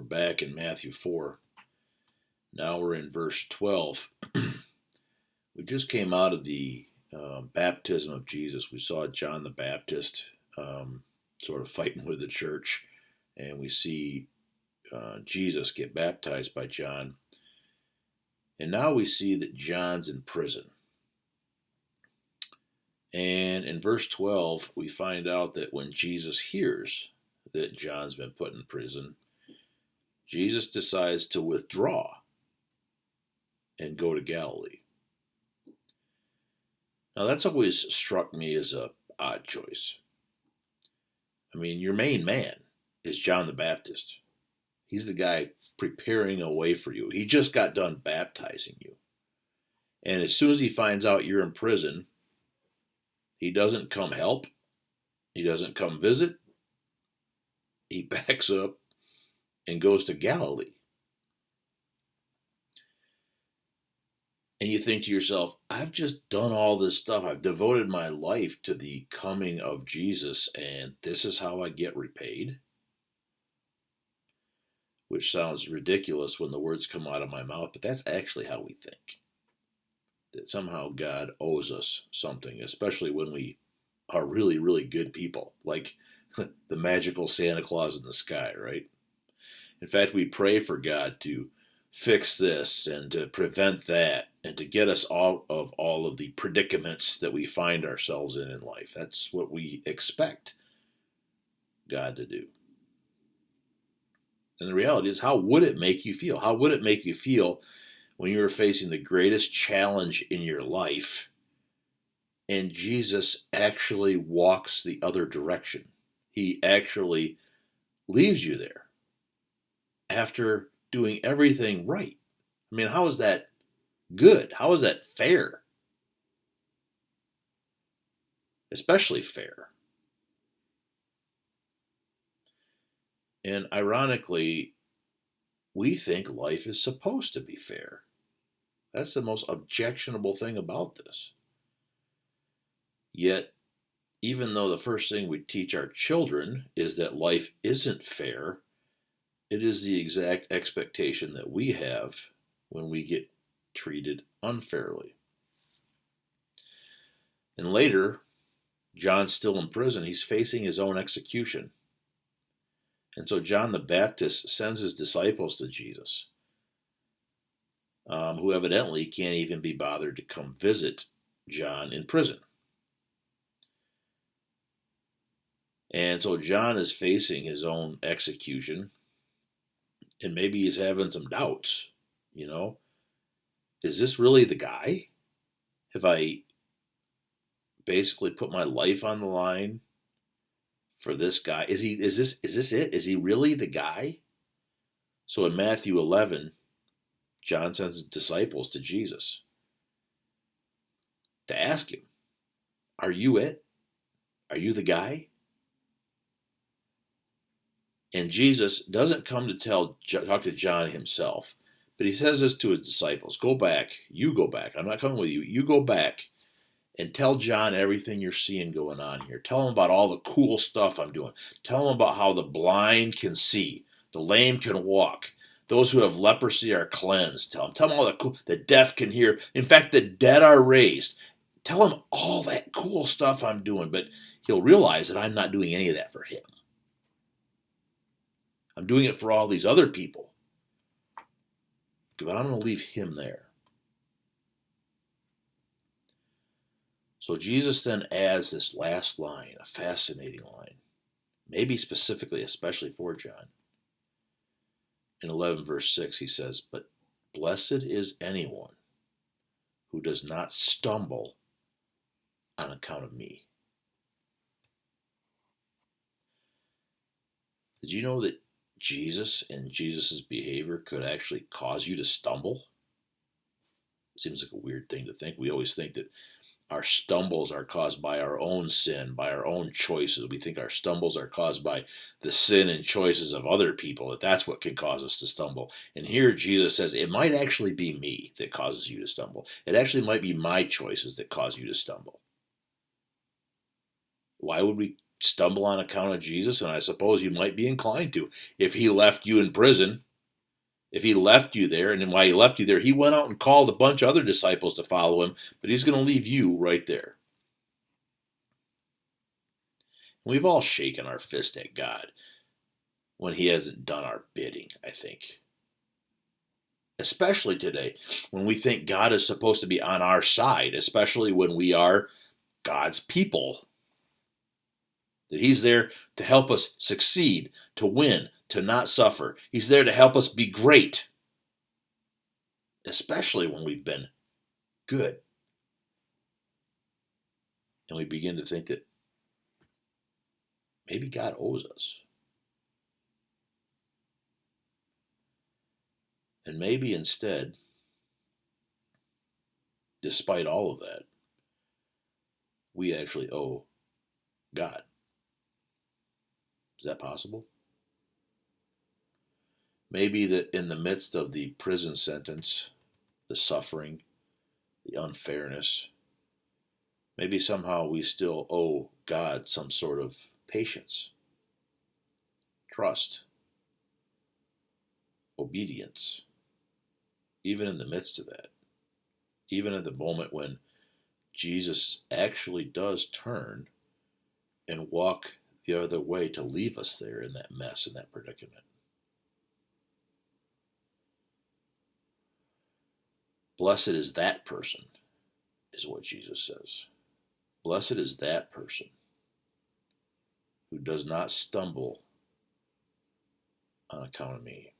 We're back in Matthew 4. Now we're in verse 12. We just came out of the baptism of Jesus. We saw John the Baptist sort of fighting with the church, and we see Jesus get baptized by John. And now we see that John's in prison. And in verse 12, we find out that when Jesus hears that John's been put in prison, Jesus decides to withdraw and go to Galilee. Now that's always struck me as an odd choice. I mean, your main man is John the Baptist. He's the guy preparing a way for you. He just got done baptizing you. And as soon as he finds out you're in prison, he doesn't come help. He doesn't come visit. He backs up and goes to Galilee. And you think to yourself, I've just done all this stuff. I've devoted my life to the coming of Jesus, and this is how I get repaid? Which sounds ridiculous when the words come out of my mouth, but that's actually how we think. That somehow God owes us something, especially when we are really, really good people, like the magical Santa Claus in the sky, right? In fact, we pray for God to fix this and to prevent that and to get us out of all of the predicaments that we find ourselves in life. That's what we expect God to do. And the reality is, how would it make you feel? How would it make you feel when you were facing the greatest challenge in your life and Jesus actually walks the other direction? He actually leaves you there after doing everything right. I mean, how is that good? How is that fair? Especially fair. And ironically, we think life is supposed to be fair. That's the most objectionable thing about this. Yet, even though the first thing we teach our children is that life isn't fair, it is the exact expectation that we have when we get treated unfairly. And later, John's still in prison. He's facing his own execution. And so John the Baptist sends his disciples to Jesus, who evidently can't even be bothered to come visit John in prison. And so John is facing his own execution, and maybe he's having some doubts, Is this really the guy? Have I basically put my life on the line for this guy? Is this it? Is he really the guy? So in Matthew 11, John sends his disciples to Jesus to ask him, are you it? Are you the guy? And Jesus doesn't come to talk to John himself, but he says this to his disciples. Go back. You go back. I'm not coming with you. You go back and tell John everything you're seeing going on here. Tell him about all the cool stuff I'm doing. Tell him about how the blind can see, the lame can walk, those who have leprosy are cleansed. Tell him all the deaf can hear. In fact, the dead are raised. Tell him all that cool stuff I'm doing, but he'll realize that I'm not doing any of that for him. I'm doing it for all these other people. But I'm going to leave him there. So Jesus then adds this last line, a fascinating line, maybe specifically, especially for John. In 11 verse 6, he says, but blessed is anyone who does not stumble on account of me. Did you know that Jesus and Jesus' behavior could actually cause you to stumble? Seems like a weird thing to think. We always think that our stumbles are caused by our own sin, by our own choices. We think our stumbles are caused by the sin and choices of other people, that's what can cause us to stumble. And here Jesus says it might actually be me that causes you to stumble. It actually might be my choices that cause you to stumble. Why would we stumble on account of Jesus? And I suppose you might be inclined to. If he left you in prison, if he left you there, and then while he left you there, he went out and called a bunch of other disciples to follow him, but he's going to leave you right there. We've all shaken our fist at God when he hasn't done our bidding, I think. Especially today, when we think God is supposed to be on our side, especially when we are God's people. That he's there to help us succeed, to win, to not suffer. He's there to help us be great, especially when we've been good. And we begin to think that maybe God owes us. And maybe instead, despite all of that, we actually owe God. Is that possible? Maybe that in the midst of the prison sentence, the suffering, the unfairness, maybe somehow we still owe God some sort of patience, trust, obedience, even in the midst of that, even at the moment when Jesus actually does turn and walk the other way to leave us there in that mess, in that predicament. Blessed is that person, is what Jesus says. Blessed is that person who does not stumble on account of me.